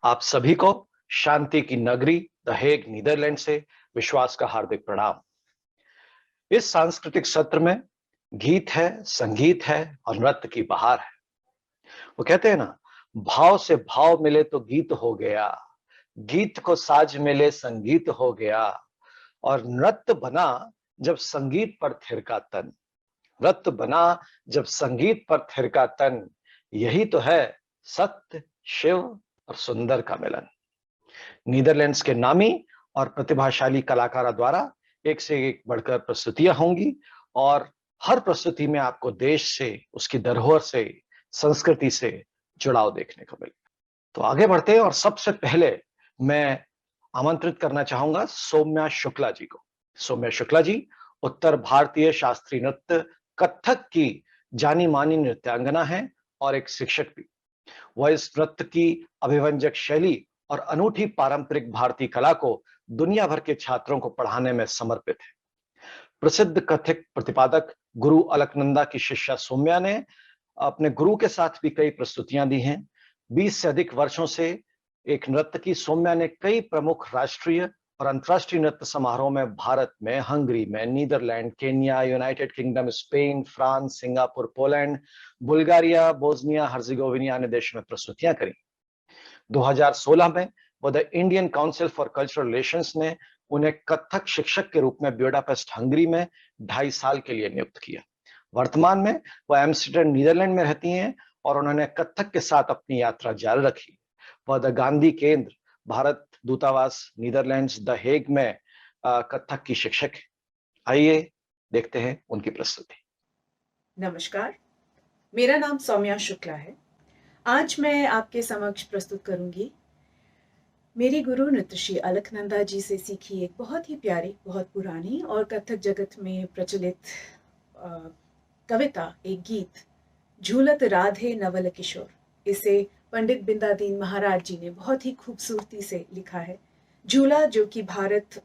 आप सभी को शांति की नगरी द हेग नीदरलैंड से विश्वास का हार्दिक प्रणाम। इस सांस्कृतिक सत्र में गीत है, संगीत है और नृत्य की बहार है। वो कहते हैं ना, भाव से भाव मिले तो गीत हो गया, गीत को साज मिले संगीत हो गया, और नृत्य बना जब संगीत पर थिरका तन। नृत्य बना जब संगीत पर थिरका तन। यही तो है सत्य, शिव और सुंदर का मिलन। नीदरलैंड्स के नामी और प्रतिभाशाली कलाकारों द्वारा एक से एक बढ़कर प्रस्तुतियां होंगी, और हर प्रस्तुति में आपको देश से, उसकी धरोहर से, संस्कृति से जुड़ाव देखने को मिलेगा। तो आगे बढ़ते हैं और सबसे पहले मैं आमंत्रित करना चाहूंगा सौम्या शुक्ला जी को। सौम्या शुक्ला जी उत्तर भारतीय शास्त्रीय नृत्य कथक की जानी मानी नृत्यांगना है और एक शिक्षक भी। वह इस नृत्य की अभिव्यंजक शैली और अनूठी पारंपरिक भारतीय कला को दुनिया भर के छात्रों को पढ़ाने में समर्पित है। प्रसिद्ध कथक प्रतिपादक गुरु अलकनंदा की शिष्या सौम्या ने अपने गुरु के साथ भी कई प्रस्तुतियां दी हैं। 20 से अधिक वर्षों से एक नृत्य की सौम्या ने कई प्रमुख राष्ट्रीय और अंतर्राष्ट्रीय नृत्य समारोह में भारत में, हंगरी में, Netherland, Kenya, United Kingdom, Spain, France, Singapore, Poland, Bulgaria, Bosnia Herzegovina अन्य देशों में प्रस्तुतियां करी। 2016 में वो the Indian Council for Cultural Relations ने उन्हें कथक शिक्षक के रूप में ब्यूडापेस्ट, हंगरी में 2.5 साल के लिए नियुक्त किया। वर्तमान में वो एम्स्टर्डम, नीदरलैंड में रहती हैं और उन्होंने कथक के साथ अपनी यात्रा जारी रखी। वह द गांधी केंद्र, भारत दूतावास, नीदरलैंड्स, द हेग में कथक की शिक्षक है। आइए देखते हैं उनकी प्रस्तुति। नमस्कार, मेरा नाम सौम्या शुक्ला है। आज मैं आपके समक्ष प्रस्तुत करूंगी मेरी गुरु नृत्य श्री अलकनंदा जी से सीखी एक बहुत ही प्यारी, बहुत पुरानी और कथक जगत में प्रचलित कविता, एक गीत, झूलत राधे नवल किशोर। इसे पंडित बिंदादीन महाराज जी ने बहुत ही खूबसूरती से लिखा है। झूला जो कि भारत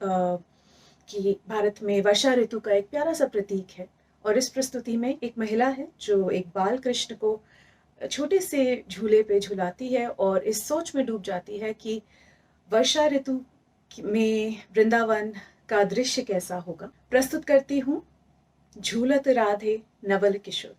में वर्षा ऋतु का एक प्यारा सा प्रतीक है, और इस प्रस्तुति में एक महिला है जो एक बाल कृष्ण को छोटे से झूले पे झुलाती है और इस सोच में डूब जाती है कि वर्षा ऋतु में वृंदावन का दृश्य कैसा होगा। प्रस्तुत करती हूँ झूलत राधे नवल किशोर।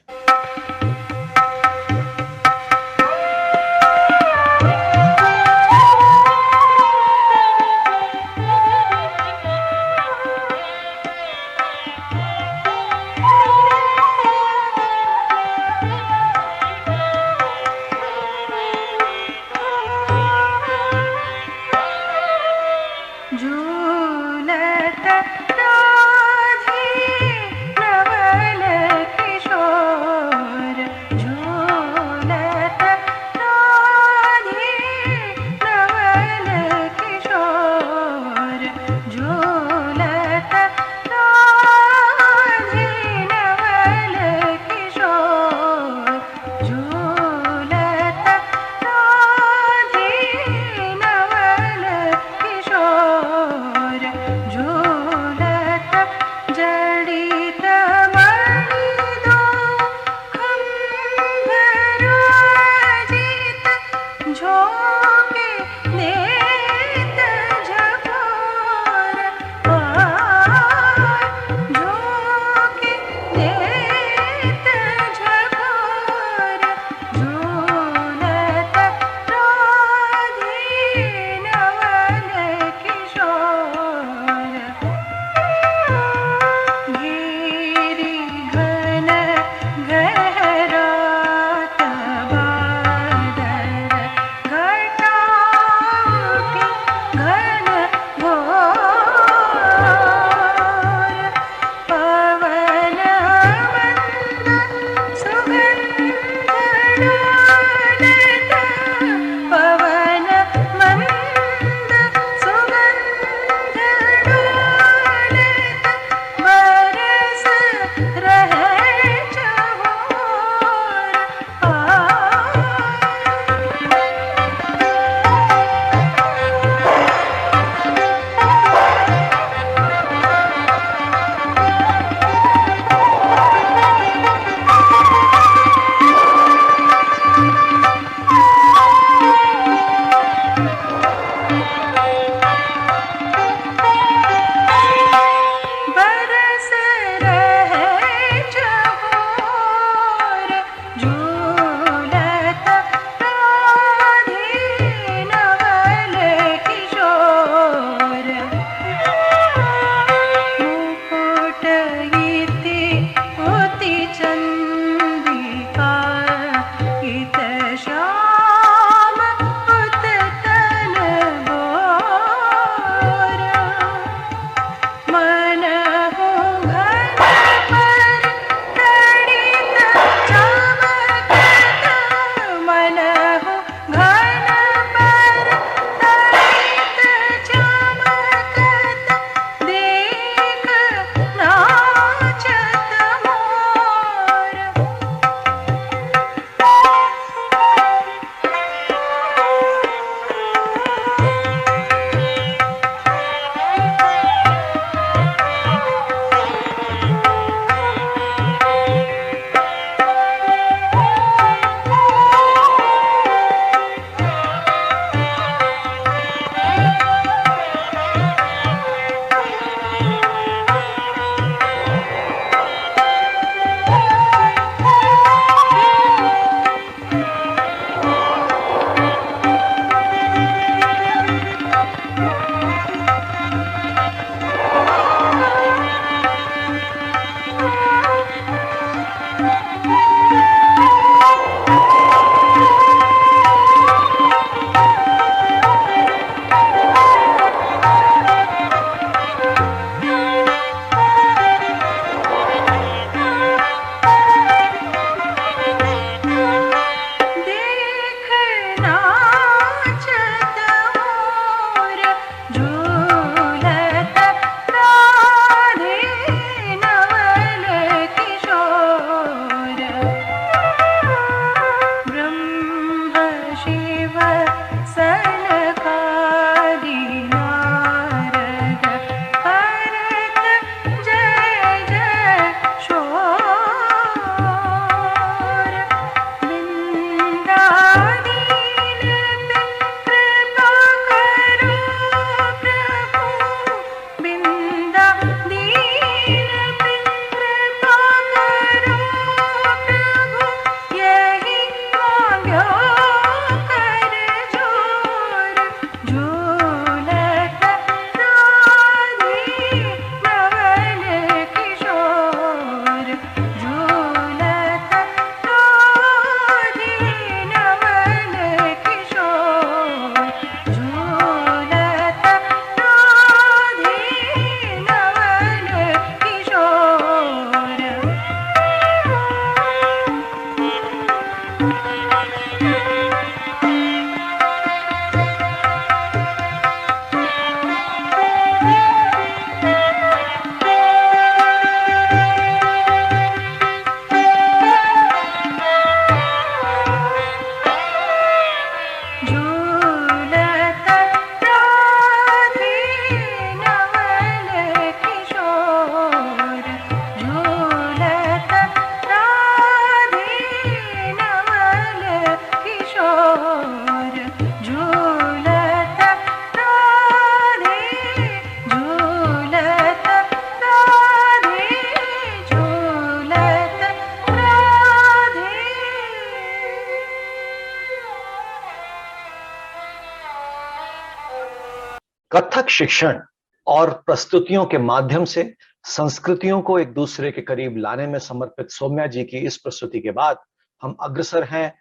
कथक शिक्षण और प्रस्तुतियों के माध्यम से संस्कृतियों को एक दूसरे के करीब लाने में समर्पित सौम्या जी की इस प्रस्तुति के बाद हम अग्रसर हैं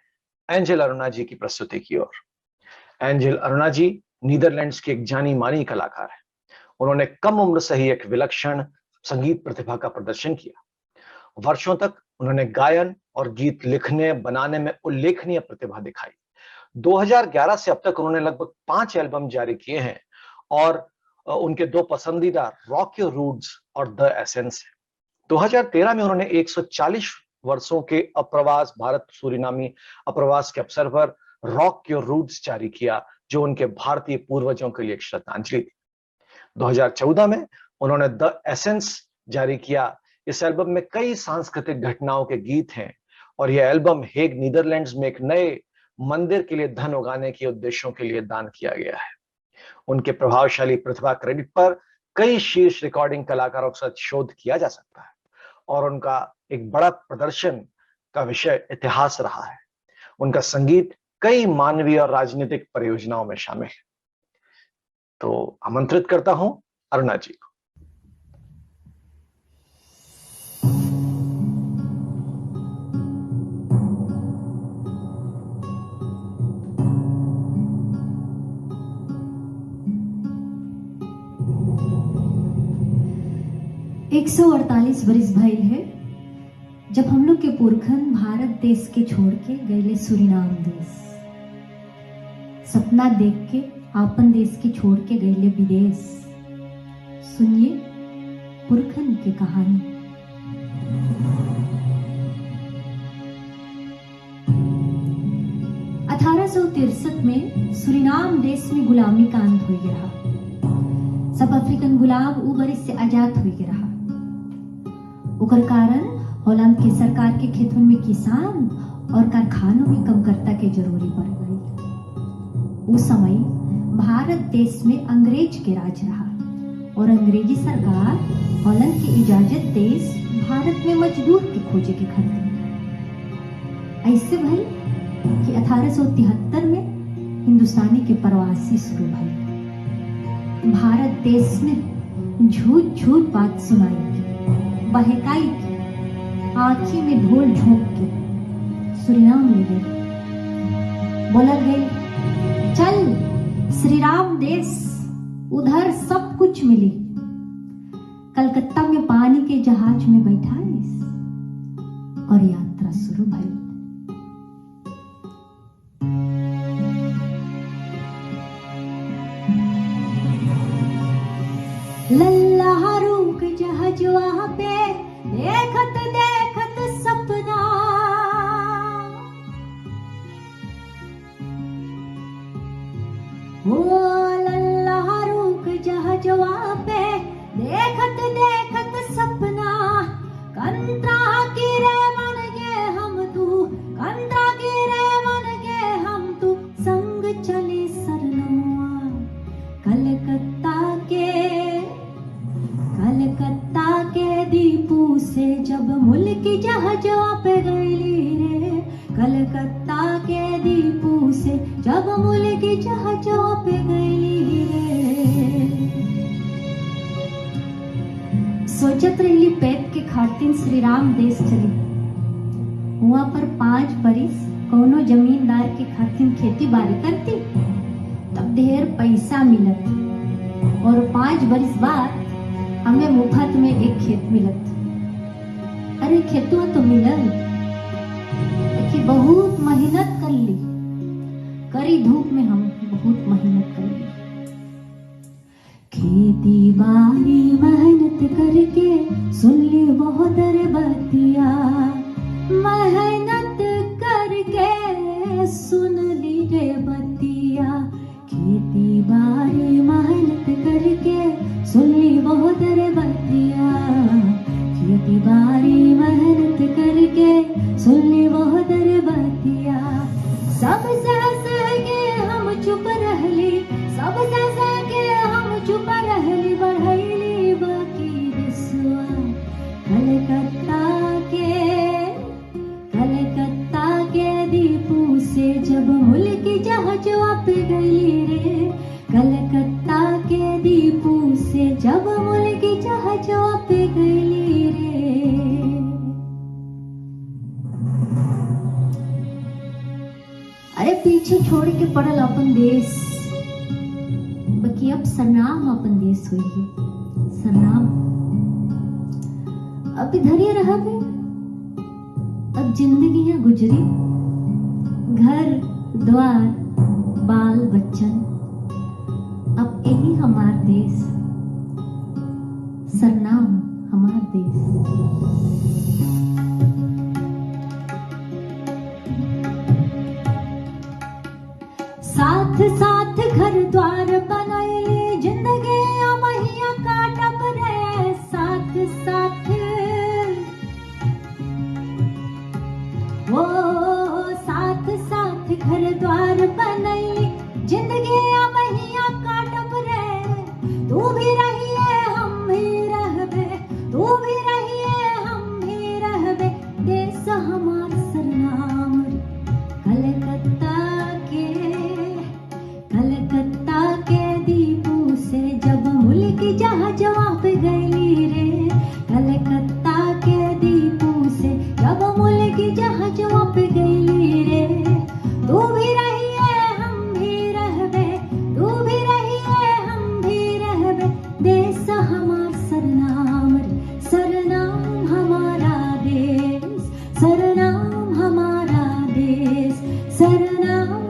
एंजेल अरुणा जी की प्रस्तुति की ओर। एंजेल अरुणा जी नीदरलैंड्स की एक जानी मानी कलाकार है। उन्होंने कम उम्र से ही एक विलक्षण संगीत प्रतिभा का प्रदर्शन किया। वर्षों तक उन्होंने गायन और गीत लिखने बनाने में उल्लेखनीय प्रतिभा दिखाई। 2011 से अब तक उन्होंने लगभग 5 एल्बम जारी किए हैं और उनके 2 पसंदीदा रॉक योर रूट्स और द एसेंस है। 2013 में उन्होंने 140 वर्षों के अप्रवास भारत सूरीनामी अप्रवास के अवसर पर रॉक योर रूट्स जारी किया, जो उनके भारतीय पूर्वजों के लिए एक श्रद्धांजलि थी। 2014 में उन्होंने द एसेंस जारी किया। इस एल्बम में कई सांस्कृतिक घटनाओं के गीत हैं और यह एल्बम हेग नीदरलैंड्स में एक नए मंदिर के लिए धन उगाने के उद्देश्यों के लिए दान किया गया है। उनके प्रभावशाली प्रतिभा क्रेडिट पर कई शीर्ष रिकॉर्डिंग कलाकारों के साथ शोध किया जा सकता है और उनका एक बड़ा प्रदर्शन का विषय इतिहास रहा है। उनका संगीत कई मानवीय और राजनीतिक परियोजनाओं में शामिल है। तो आमंत्रित करता हूं अरुणा जी को। एक 148 बरिस भइल है जब हम लोग के पुरखन भारत देश के छोड़ के गए सूरीनाम देश। सपना देख के आपन देश के छोड़ के गए विदेश। सुनिए पुरखन की कहानी। (1863) में सूरीनाम देश में गुलामी का अंत हो रहा। सब अफ्रीकन गुलाम उ बरिस से आजाद हो रहा। उकर कारण हॉलैंड के सरकार के खेतों में किसान और कारखानों में कमकर्ता के जरूरी पड़ गई। उस समय भारत देश में अंग्रेज के राज रहा और अंग्रेजी सरकार हॉलैंड की इजाजत देश भारत में मजदूर के खोजे के खरीदी। ऐसे भई कि 1873 में हिंदुस्तानी के प्रवासी शुरू भई। भारत देश में झूठ झूठ बात सुनाई, बहकाई की, आंखी में ढोल झोंक के सूरीनाम ले गए। बोला गए चल श्रीराम देश, उधर सब कुछ मिली। कलकत्ता में पानी के जहाज में बैठा और यात्रा शुरू भई। लल्ला रुक जहाजवा पे देखत देखत सपना। ओ लल्ला रुक जहाजवा पे देखत देखत सपना। कंत्रा की रे मन गे हम तू, कंत्रा की रे मन गे हम तू। संग चली सरनवा कलकत्ता के दीपू से जब मुल्क जहाजवा पे गईली रे। कलकत्ता के दीपू से जब मुल्क जहाजवा पे गईली रे। सोचत रही पेट के खातिर श्रीराम देश चली। वहां पर 5 बरिस कोनो जमींदार के खातिर खेती बाड़ी करती, तब ढेर पैसा मिलत और 5 बरिस बाद हमें मुफ्त में एक खेत मिलत। अरे खेतवा तो मिलल कि बहुत मेहनत कर ली, करी धूप में हम बहुत मेहनत कर ली। खेती बाड़ी मेहनत करके सुन ली बहुत बतिया। मेहनत करके सुन ली रे बतिया। खेती बाड़ी मेहनत करके सुन ली बहुत बतिया। खेती बाड़ी मेहनत करके सुन ली बहुत बतिया। सब सह के हम चुप रहली, सब सह के हम चुप रहली। बढ़ैली बाकी बिसवा कलकत्ता के दीपू से जब मुल्क जहाजवा पे गईली रे। कलकत्ता के जब मुल्की जहाजवा पे गईली रे। अरे पीछे छोड़ के पड़ल अपन देश, बाकी अब सरनाम अपन देश हुई है। सरनाम अब इधर ही रह गए, अब जिंदगियां गुजरी, घर द्वार बाल बच्चन, अब यही हमार देश, सरनाम हमार देश। साथ साथ घर द्वार बनैली, जिंदगी महिया काटब रे। साथ साथ वो साथ साथ घर द्वार बनैली, जिंदगी महिया काटब रे। तू भी रहिए हम भी रहबे, तू भी रहिए हम भी रहबे, देश हमार सरनाम रे। कलकत्ता के दीपू से जब मुल्की जहाजवा पे गईली रे। कलकत्ता के दीपू से जब मुल्की जहाजवा पे गईली रे। तू भी रहिए हम भी रहबे, तू भी रहिए हम भी रहबे, देश हमार सरनाम रे। सरनाम हमारा देश, सरनाम हमारा देश, सरनाम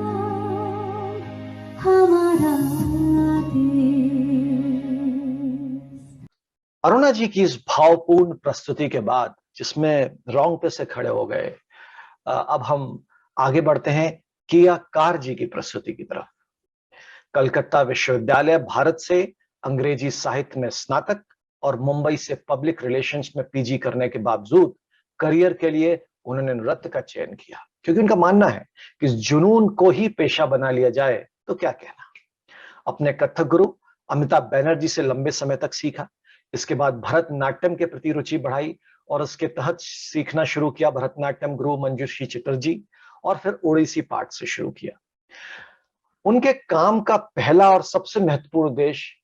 हमारा देश। अरुणा जी की इस भावपूर्ण प्रस्तुति के बाद, जिसमें रोंगटे से खड़े हो गए, अब हम आगे बढ़ते हैं किया कार जी की प्रस्तुति की तरफ। कलकत्ता विश्वविद्यालय भारत से अंग्रेजी साहित्य में स्नातक और मुंबई से पब्लिक रिलेशंस में पीजी करने के बावजूद करियर के लिए उन्होंने नृत्य का चयन किया, क्योंकि उनका मानना है कि इस जुनून को ही पेशा बना लिया जाए तो क्या कहना। अपने कथक गुरु अमिताभ बैनर्जी से लंबे समय तक सीखा। इसके बाद भरतनाट्यम के प्रति रुचि बढ़ाई और उसके तहत सीखना शुरू किया भरतनाट्यम गुरु मंजूश्री चटर्जी, और फिर ओडिसी पाठ से शुरू किया। उनके काम का पहला और सबसे महत्वपूर्ण उद्देश्य,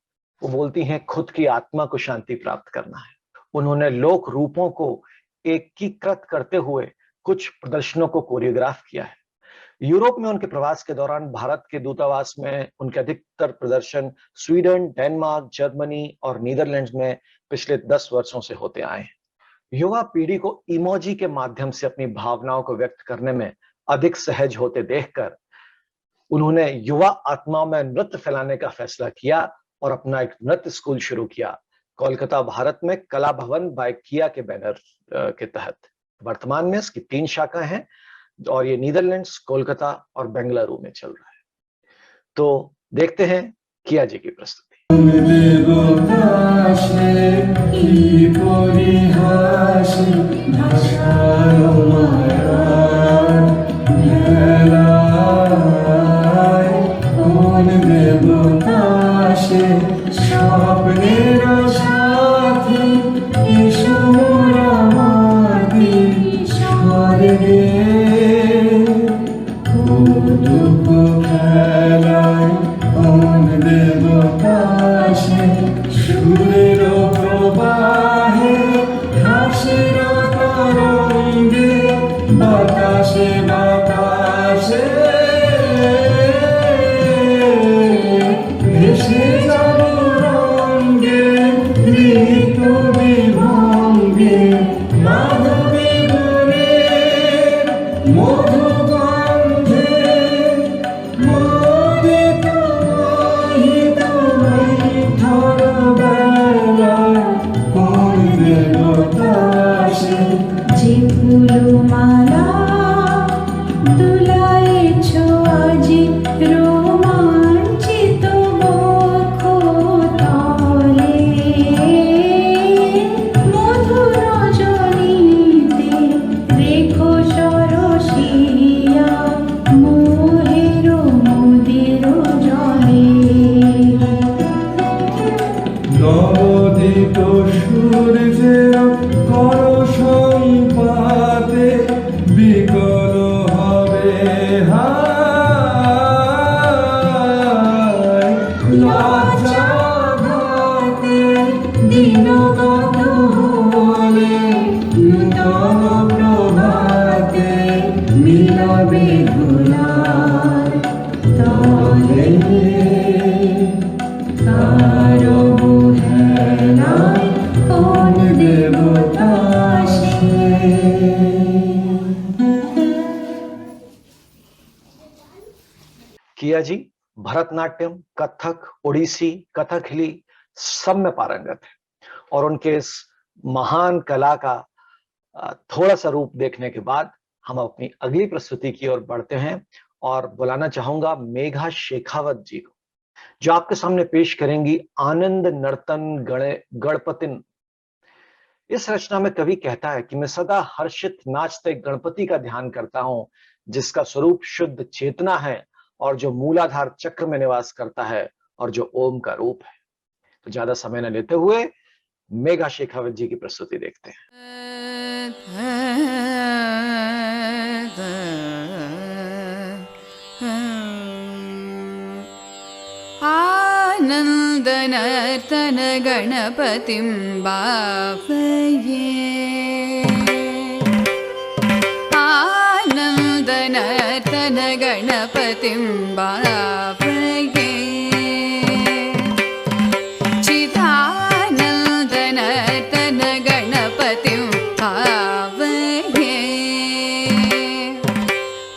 वो बोलती हैं, खुद की आत्मा को शांति प्राप्त करना है। उन्होंने लोक रूपों को एकीकृत करते हुए कुछ प्रदर्शनों को कोरियोग्राफ किया है। यूरोप में उनके प्रवास के दौरान भारत के दूतावास में उनके अधिकतर प्रदर्शन स्वीडन, डेनमार्क, जर्मनी और नीदरलैंड्स में पिछले 10 वर्षों से होते आए हैं। युवा पीढ़ी को इमोजी के माध्यम से अपनी भावनाओं को व्यक्त करने में अधिक सहज होते देखकर उन्होंने युवा आत्माओं में नृत्य फैलाने का फैसला किया और अपना एक नृत्य स्कूल शुरू किया कोलकाता, भारत में कला भवन बाय किया के बैनर के तहत। वर्तमान में इसकी 3 शाखाएं हैं और ये नीदरलैंड्स, कोलकाता और बेंगलुरु में चल रहा है। तो देखते हैं किया जी की प्रस्तुति। दुलार तारे तारो बुहेला कौन देवता किया जी भरतनाट्यम, कथक, ओडिसी, कथकली सब में पारंगत है और उनके इस महान कला का थोड़ा सा रूप देखने के बाद हम अपनी अगली प्रस्तुति की ओर बढ़ते हैं और बुलाना चाहूंगा मेघा शेखावत जी को, जो आपके सामने पेश करेंगी आनंद नर्तन गणपतिन। इस रचना में कवि कहता है कि मैं सदा हर्षित नाचते गणपति का ध्यान करता हूं, जिसका स्वरूप शुद्ध चेतना है और जो मूलाधार चक्र में निवास करता है और जो ओम का रूप है। तो ज्यादा समय न लेते हुए मेघा शेखावत जी की प्रस्तुति देखते हैं। आनंद नर्तन गणपतिं बावये, आनंद नर्तन गणपतिं बावये, चिदानंद नर्तन गणपतिं बावये,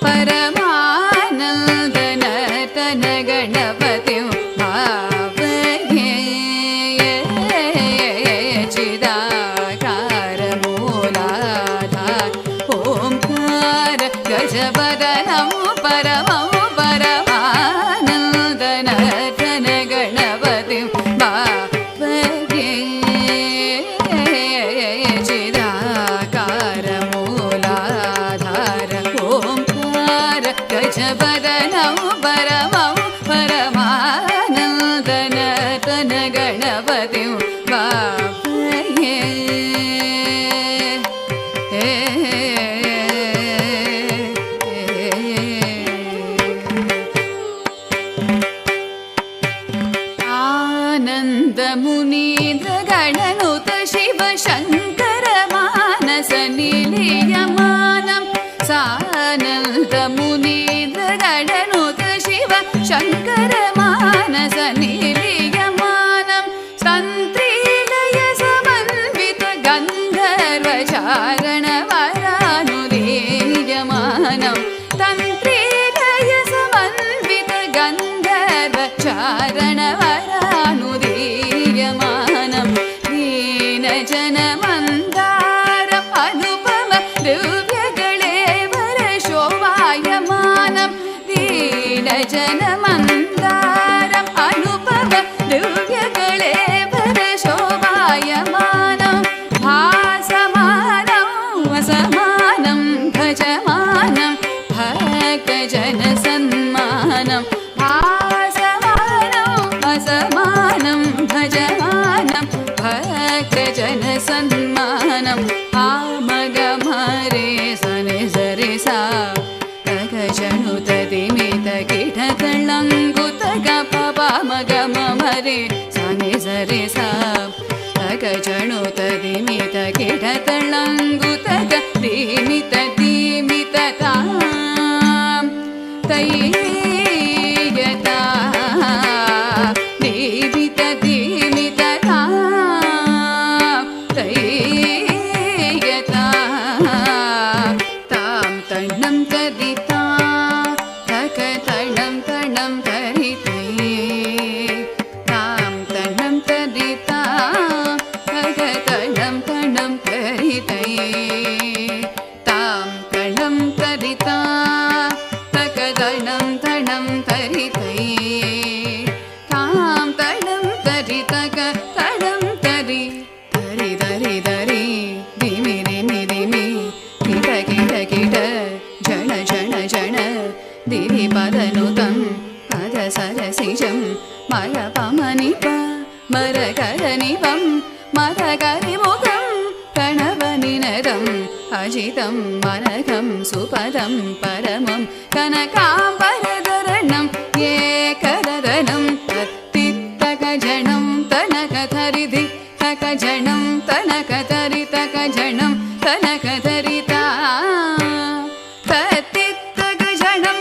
परमानंद नर्तन गणपतिं बावये, चिदाकार मूलाधार ओंकार गजवदनं परमं परमानंद नर्तन गणपतिं बावये, चिदाकार मूलाधार ओंकार गजवदनं परमं परमानंद नर्तन गणपतिं बावये। आनंद मुनीन्द्र गणनुत शिव शंकर मानस निलीयमानं, सानंद मुनीन्द्र गणनुत शिव शंकर मानस निलीयमानं, तन्त्रीलय समन्वित गन्धर्व चारण वरानुदीयमानं, तन्त्रीलय समन्वित गन्धर्व चारण वरानुदीयमानं, दीनजन मन्दार अनुपम दिव्यगणेवर शोभायमानं, दीनजन मन्दार अनुपम दिव्यगणेवर शोभायमानं, भासमानं असमानं भजमानं भक्तजन सन्मानं, भासमानं असमानं भजमानं भक्तजन सन्मानं, आमगमरे सनि सरि सा तगजनुत दिमित कीटकळङ्कुत गपपमगमरे सनि सरि सा तगजनुत दिमित कीटकळङ्कुत दिमित दिमित तां तैयता दिमित दिमित तां तैयता तां तण्णं तदिता तक तण्णं तण्णं तरितै, तां तण्णं तदिता तक तण्णं तण्णं तरितै, तां तण्णं तदिता तक तण्णं तण्णं तरितै, तां तण्णं तरितक तण्णं तरि तरि तरि तरि दिमि दिमि दिमि किट किट किट जण जण जण दिवि पदनुतं पद सरसिजं मर पमनिप मर करनिपं मद करिमुखं प्रणवनिनदम् अजितं मनकं सुपदं परमं कनकाम्बरधरणं एकरदनं तत्तित्तकजनं तनकधरिधि तकजनं तनकधरितकजनं तनकधरिता तत्तित्तकजनं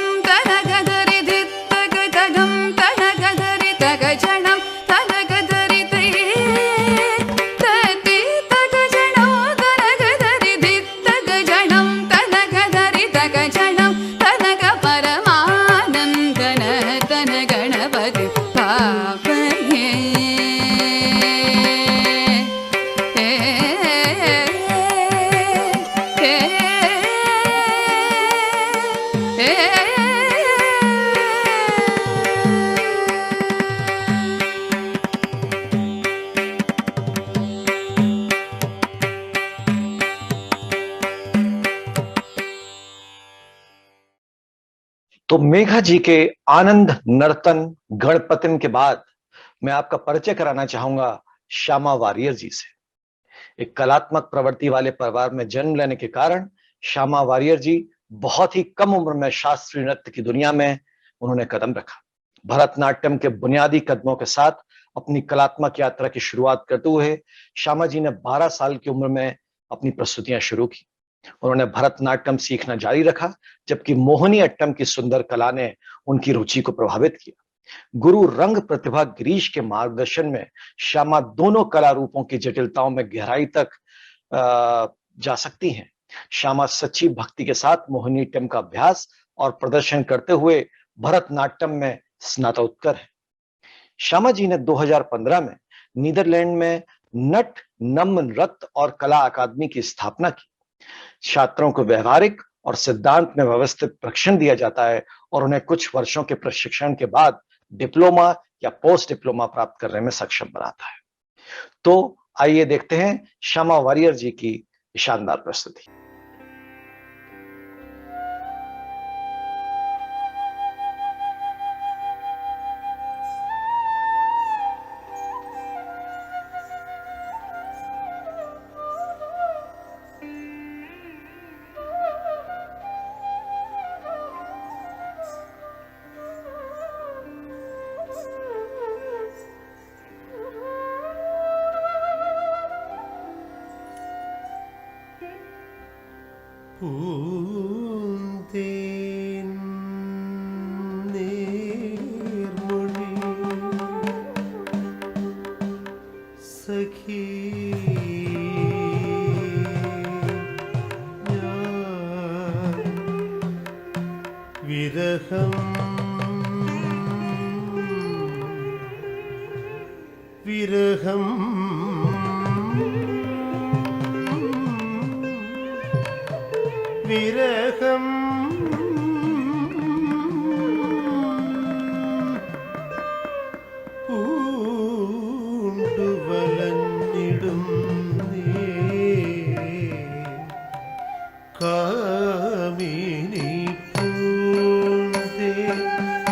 तो मेघा जी के आनंद नर्तन गणपतन के बाद मैं आपका परिचय कराना चाहूंगा श्यामा वारियर जी से। एक कलात्मक प्रवृत्ति वाले परिवार में जन्म लेने के कारण श्यामा वारियर जी बहुत ही कम उम्र में शास्त्रीय नृत्य की दुनिया में उन्होंने कदम रखा। भरतनाट्यम के बुनियादी कदमों के साथ अपनी कलात्मक यात्रा की शुरुआत करते हुए श्यामा जी ने 12 साल की उम्र में अपनी प्रस्तुतियां शुरू की। उन्होंने भरतनाट्यम सीखना जारी रखा, जबकि मोहिनी अट्टम की सुंदर कला ने उनकी रुचि को प्रभावित किया। गुरु रंग प्रतिभा गिरीश के मार्गदर्शन में श्यामा दोनों कला रूपों की जटिलताओं में गहराई तक जा सकती हैं। श्यामा सच्ची भक्ति के साथ मोहिनीअट्टम का अभ्यास और प्रदर्शन करते हुए भरतनाट्यम में स्नातकोत्तर है। श्यामा जी ने 2015 में नीदरलैंड में नट नम नृत्य और कला अकादमी की स्थापना की। छात्रों को व्यवहारिक और सिद्धांत में व्यवस्थित प्रशिक्षण दिया जाता है और उन्हें कुछ वर्षों के प्रशिक्षण के बाद डिप्लोमा या पोस्ट डिप्लोमा प्राप्त करने में सक्षम बनाता है। तो आइए देखते हैं श्यामा वारियर जी की शानदार प्रस्तुति। പൂന്തേൻ നീർമൊഴി സഖി ഞാൻ വിരഹം വിരഹം വിരഹം പൂണ്ടുവലഞ്ഞിടും കാമിനി പൂന്തേ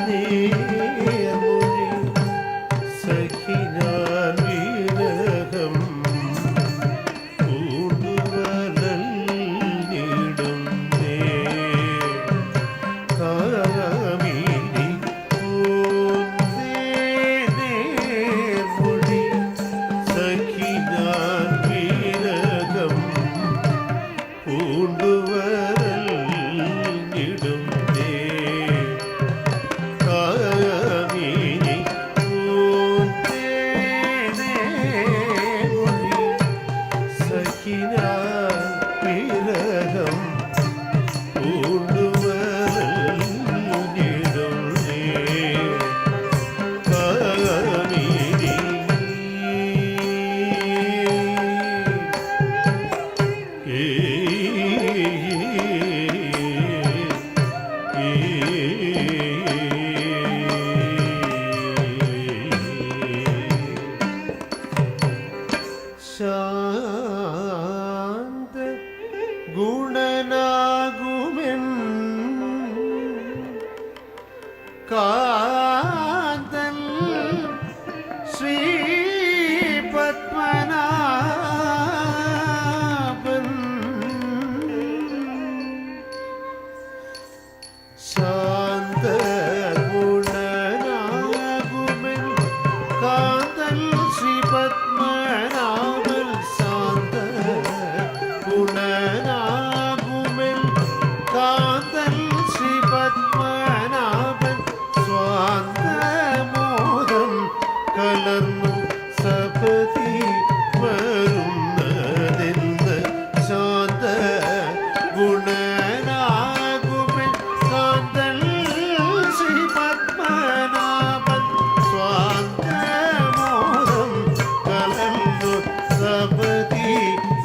നീർമൊഴി സഖി ഞാൻ വിരഹം ശാന്ത ഗുണനാകുമെൻ കാന്തൻ ശ്രീ പത്മനാഭൻ ശാന്ത ഗുണനാകുമെൻ കാന്തൻ ശ്രീ പത്മനാഭൻ ശാന്ത ഗുണനാകുമെൻ കാന്തൻ ശ്രീ പത്മനാഭൻ സ്വാന്തമോദം കലർന്നു സപതി വരുന്നതെന്ന് ശാന്ത ഗുണനാകുമെൻ കാന്തൻ ശ്രീ പത്മനാഭൻ സ്വാന്തമോദം കലർന്നു സപതി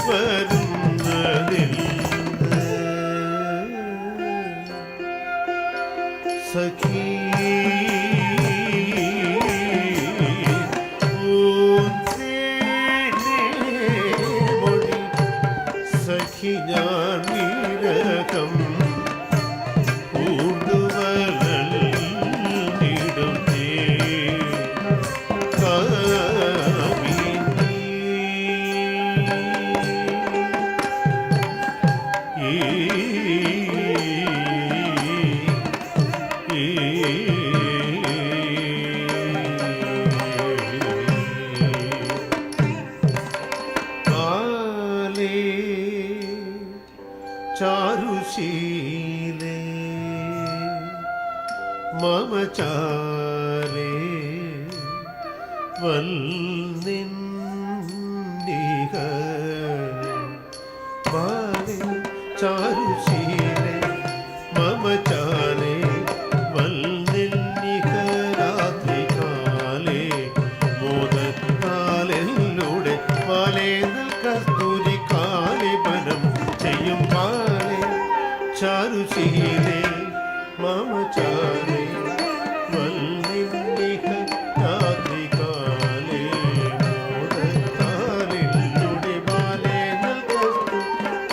വരുന്നതെന്ന് സഖി സഖി ഞാൻ വിരഹം പൂണ്ടുവല മമ ചാരേ വന്നിന്നിഹ ബാലേ ചാരുശീലേ മമ ചാരേ വന്നിന്നിഹ രാത്രികാലേ മോദത്താലെന്നൂടെ വാലേ കസ്തൂരി കാലിബനം ചെയ്യും ബാലേ ചാരുശീലേ മമ ചാരേ വന്നിന്നിഹ രാത്രികാലേ മോദത്താലെന്നൂടെ വാലേ കസ്തൂരി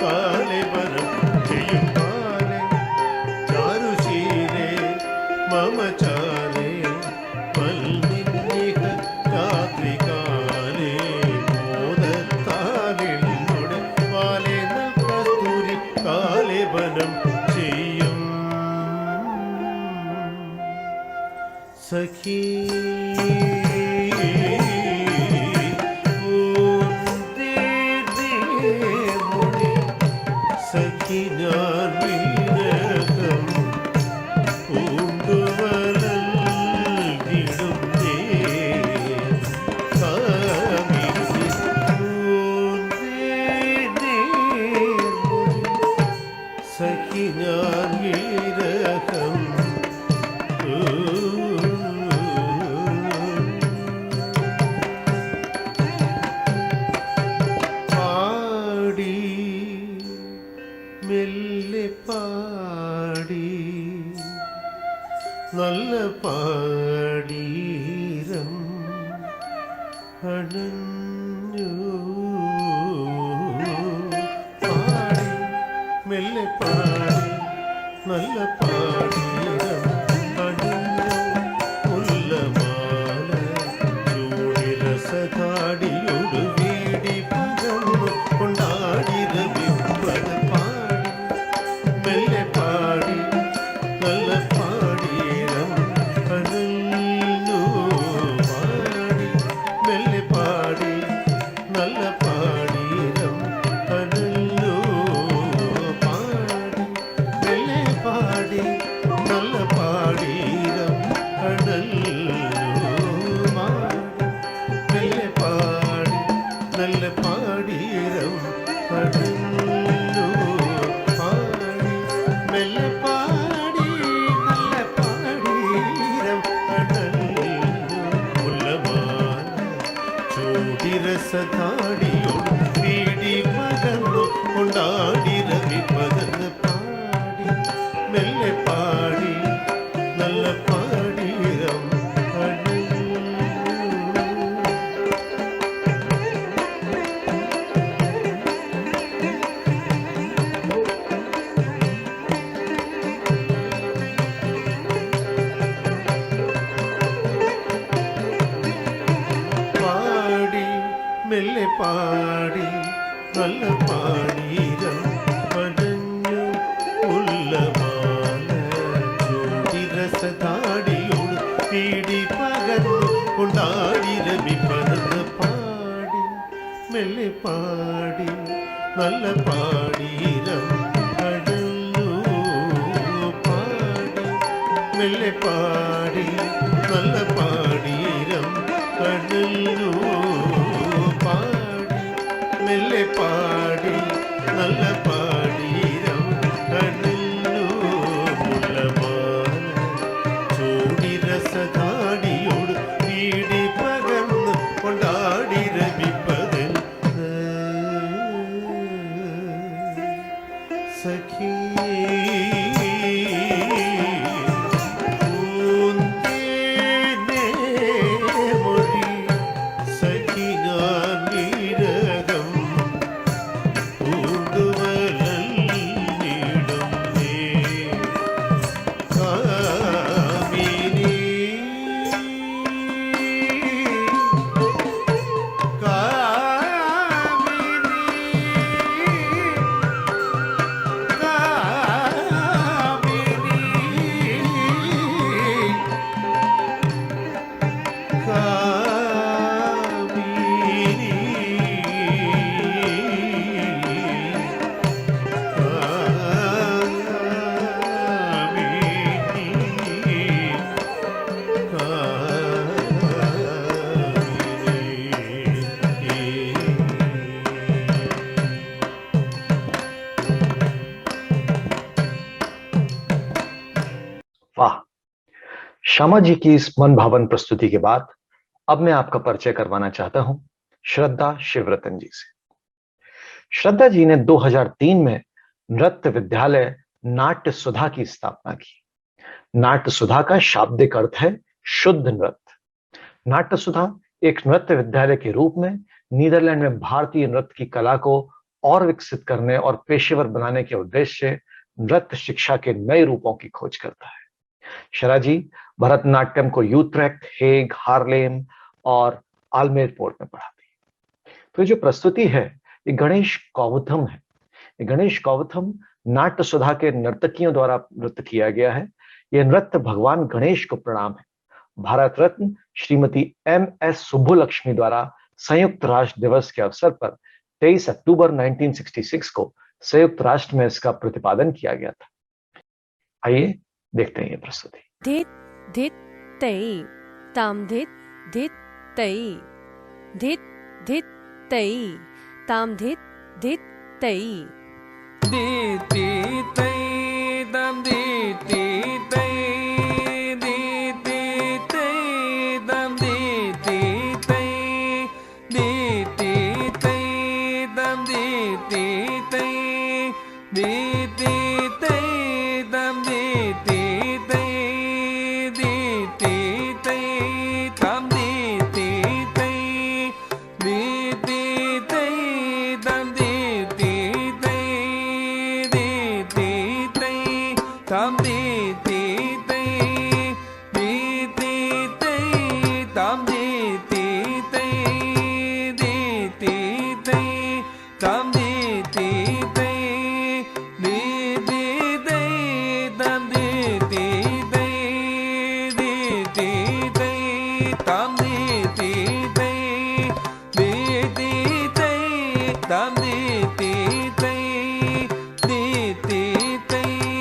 കാലിബനം ചെയ്യും ബാലേ ചാരുശീലേ മമ ചാരേ വന്നിന്നിഹ രാത്രികാലേ മോദത്താലെന്നൂടെ വാലേ കസ്തൂരി കാലിബനം ചെയ്യും സഖീ സഖി ഞാൻ വിരഹം പൂണ്ടുവലൽകിടും സഖി ഞാൻ വിരഹം പാടി മെല്ലെ പാടി നല്ല പാടീരം അണഞ്ഞു പാടി മെല്ലെ പാടി നല്ല പാടീരം അണഞ്ഞു മുല്ലമാല ചൂടിരസതാടിയൊടു വീടി പകർന്നു കൊണ്ടാടിരവിപ്പത് പാടി മെല്ലെ പാടി നല്ല പാടീരം അണഞ്ഞു പാടി മെല്ലെ പാടി നല്ല പാടീരം അണഞ്ഞു പാടി മെല്ലെ പാടി നല്ല പാടീരം അണഞ്ഞു പാടി മെല്ലെ പാടി നല്ല പാടീരം അണഞ്ഞു പാടി മെല്ലെ പാടി നല്ല പാടീരം അണഞ്ഞു മുല്ലമാല ചൂടിരസതാടിയോട് പീടി പകർന്നു കൊണ്ടാടിരവിപ്പതെന്ന് പാടി മെല്ലെ പാടി നല്ല പാടീരം അണഞ്ഞു പാടി മെല്ലെ പാടി നല്ല പാടീരം പടഞ്ഞു ഉല്ലമാല ചൂടിരസതാടിയോട് പീടി പകർന്നു കൊണ്ടാടിരവിപ്പതെന്ന് പാടി മെല്ലെ പാടി നല്ല പാടീരം പടഞ്ഞു പാടി മെല്ലെ പാടി നല്ല പാടീരം കടലു പാടി മെല്ലെ പാടി നല്ല പാടീരം കടലു മുല്ലമാല ചൂടിരസതാടിയോട് പീടി പകർന്ന് കൊണ്ടാടിരവിപ്പതിൽ സഖി കാമിനി श्यामा जी की इस मन भावन प्रस्तुति के बाद अब मैं आपका परिचय करवाना चाहता हूं श्रद्धा शिवरतन जी से। श्रद्धा जी ने 2003 में नृत्य विद्यालय नाट्य सुधा की स्थापना की। नाट्य सुधा का शाब्दिक अर्थ है शुद्ध नृत्य। नाट्य सुधा एक नृत्य विद्यालय के रूप में नीदरलैंड में भारतीय नृत्य की कला को और विकसित करने और पेशेवर बनाने के उद्देश्य से नृत्य शिक्षा के नए रूपों की खोज करता है। शरा जी भरतनाट्यम को यूट्रेक्ट, हेग, हार्लेम और आलमेर पोर्ट में पढ़ाती है। तो ये जो प्रस्तुति है ये गणेश कौवथम है। ये गणेश कौवथम नाट्य सुधा के नर्तकियों द्वारा नृत्य किया गया है। यह नृत्य भगवान गणेश को प्रणाम है। भारत रत्न श्रीमती MS सुब्बुलक्ष्मी द्वारा संयुक्त राष्ट्र दिवस के अवसर पर 23 अक्टूबर 1966 को संयुक्त राष्ट्र में इसका प्रतिपादन किया गया था। आइए देखते हैं ये प्रस्तुति। धित धित तई ताम धित धित तई धित धित तई ताम धित धित तई दीति तई दम दीति तई दीति तई दम दीति तई दीति तई दम दीति तई दीति तई दम दीति तई दीति तई दम दीति तई दीति तई दम दीति तई tam di ti tei di ti tei tam di ti tei di ti tei tam di ti tei di ti tei tam di ti tei di ti tei tam di ti tei di ti tei tam di ti tei di ti tei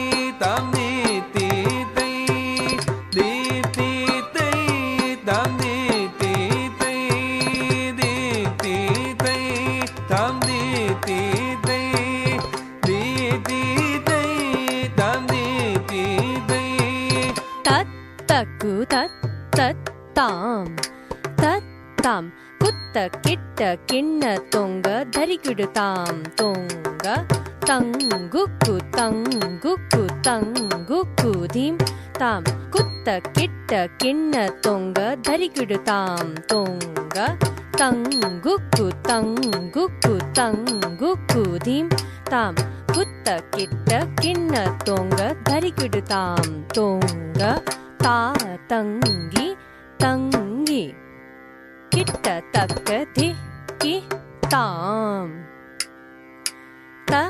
tam di ti tei di ti tei tam di ti tei di ti tei tam di ti tei di ti tei tam di ti tei tat taku tat tat tam tat tam kutta kitta kinna tonga dharikidu tam tonga tanguku dim tam kutta kitta kinna tonga dharikidu tam tonga tanguku dim tam kutta kitta kinna tonga dharikidu tam tonga ta tangi kitta takka ki tam ta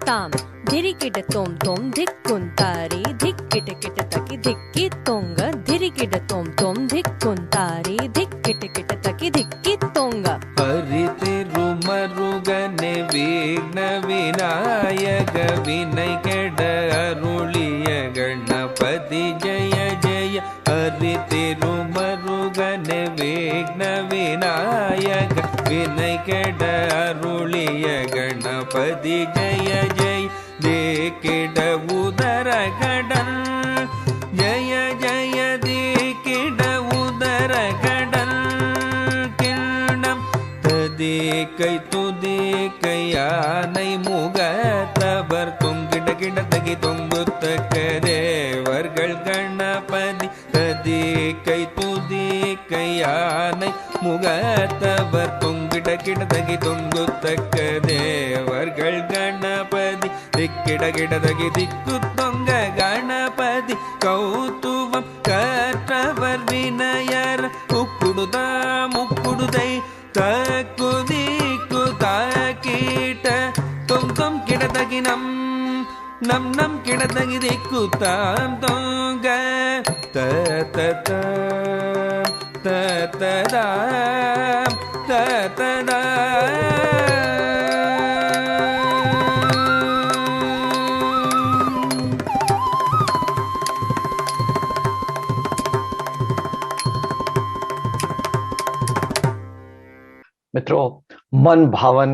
tam dhirikida tom dhikkuntari dhikkita taki dhikki tonga dhirikida tom dhikkuntari dhikkita taki dhikki tonga ಹರಿತಿರುಮರುಗನೆ ವಿಘ್ನ ವಿನಾಯಕ ವಿನಯ ಕೆಡ ಅರುಳಿಯ ಗಣಪತಿ ಜಯ ಜಯ ಹರಿತಿರುಮರುಗನೆ ವಿಘ್ನ ವಿನಾಯಕ ವಿನಯ ಕೆಡ ಅರುಳಿಯ ಗಣಪತಿ ಜಯ ಜಯ ದೇಕಿಡ ಉದರ ಕಡಲ್ ಜಯ ಜಯ ದೇಕಿಡ ಉದರ ಕಡಲ್ கை துதி கையானை முகத்தவர் தொங்கிட கிடத்தகி தொங்குத்தக்க தேவர்கள் கணபதி ததி கை துதி கையானை முகத்தவர் தொங்கிட கிடத்தகி தொங்குத்தக்க தேவர்கள் கணபதி திக்கிட கிடதகி திக்கு தொங்க கணபதி கௌத்துவம் கற்றவர் வினயர் உக்குடுதா முக்குடுதை தக்குதிக்கு தாக்கீட்ட தொம் கிடதகி நம் கிடதகி திக்கு தாம் தொங்க ததா मित्रों, मन भावन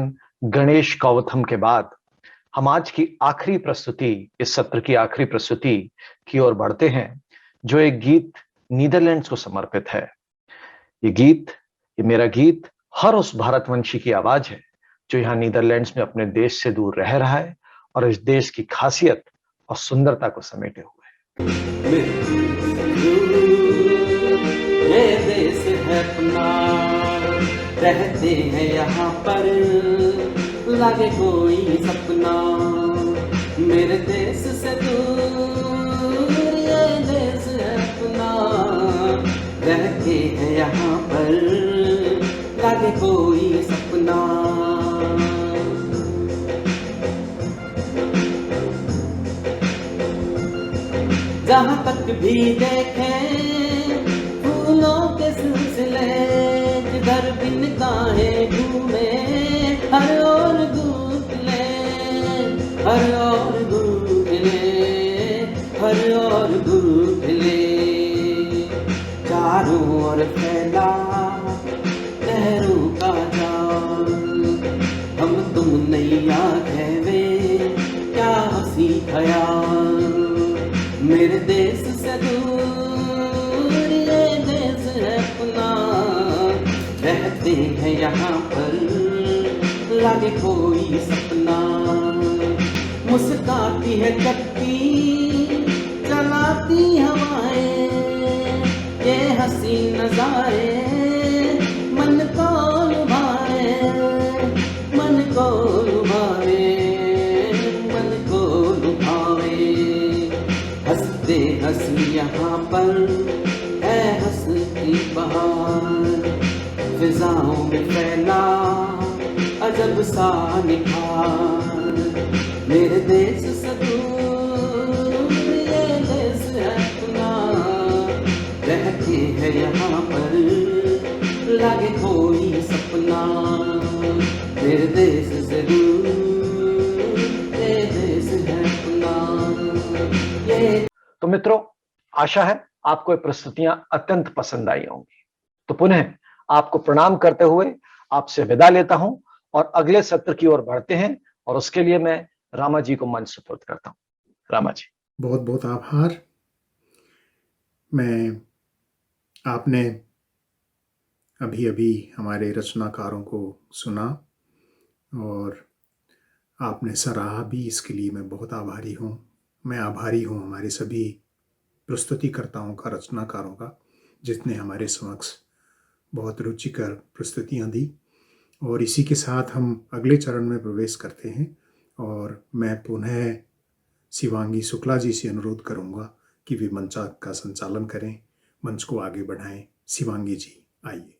गणेश कौवथम के बाद हम आज की आखिरी प्रस्तुति, इस सत्र की आखिरी प्रस्तुति की ओर बढ़ते हैं, जो एक गीत नीदरलैंड्स को समर्पित है। ये गीत, ये मेरा गीत हर उस भारतवंशी की आवाज है जो यहाँ नीदरलैंड्स में अपने देश से दूर रह रहा है और इस देश की खासियत और सुंदरता को समेटे हुए है। ये देश है अपना, रहते हैं यहाँ पर, लागे कोई सपना, मेरे देश से दूर, ये देश है अपना, रहते हैं यहाँ पर, लागे कोई सपना। जहाँ तक भी देखें फूलों के सिलसिले, जिधर भी निगाहें घूमे, हर ओर गूंजले, हर ओर गूंजले, हर ओर गूंजले, चारों ओर फैला लहरों का जाल, हम तुम नैया कहवे, क्या हंसी ख्याल, मेरे देश से दूर, ये देश है अपना, रहते हैं यहाँ पर, लागे कोई सपना, मुस्काती है चक्की, चलाती हवाएं, ये हंसी नजारे मन को लुभाए, मन को लुभाए, मन को लुभाए, हंसते हंसी यहाँ पर है हंसती बहार, फिजाओं में फैला अजब सा निखार, मेरे देश से दूर, ये देश है अपना, रहते हैं यहाँ पर, लागे कोई सपना, मेरे देश से दूर, ये देश है अपना, ये। तो मित्रों, आशा है आपको ये प्रस्तुतियां अत्यंत पसंद आई होंगी। तो पुनः आपको प्रणाम करते हुए आपसे विदा लेता हूं और अगले सत्र की ओर बढ़ते हैं, और उसके लिए मैं रामा जी को मंच सुपुर्द करता हूं। रामा जी। बहुत बहुत आभार। आपने अभी अभी हमारे रचनाकारों को सुना और आपने सराहा भी, इसके लिए मैं बहुत आभारी हूँ। मैं आभारी हूँ हमारे सभी प्रस्तुतिकर्ताओं का, रचनाकारों का, जिसने हमारे समक्ष बहुत रुचिकर प्रस्तुतियाँ दी। और इसी के साथ हम अगले चरण में प्रवेश करते हैं, और मैं पुनः शिवांगी शुक्ला जी से अनुरोध करूँगा कि वे मंच का संचालन करें, मंच को आगे बढ़ाएं। शिवांगी जी, आइए।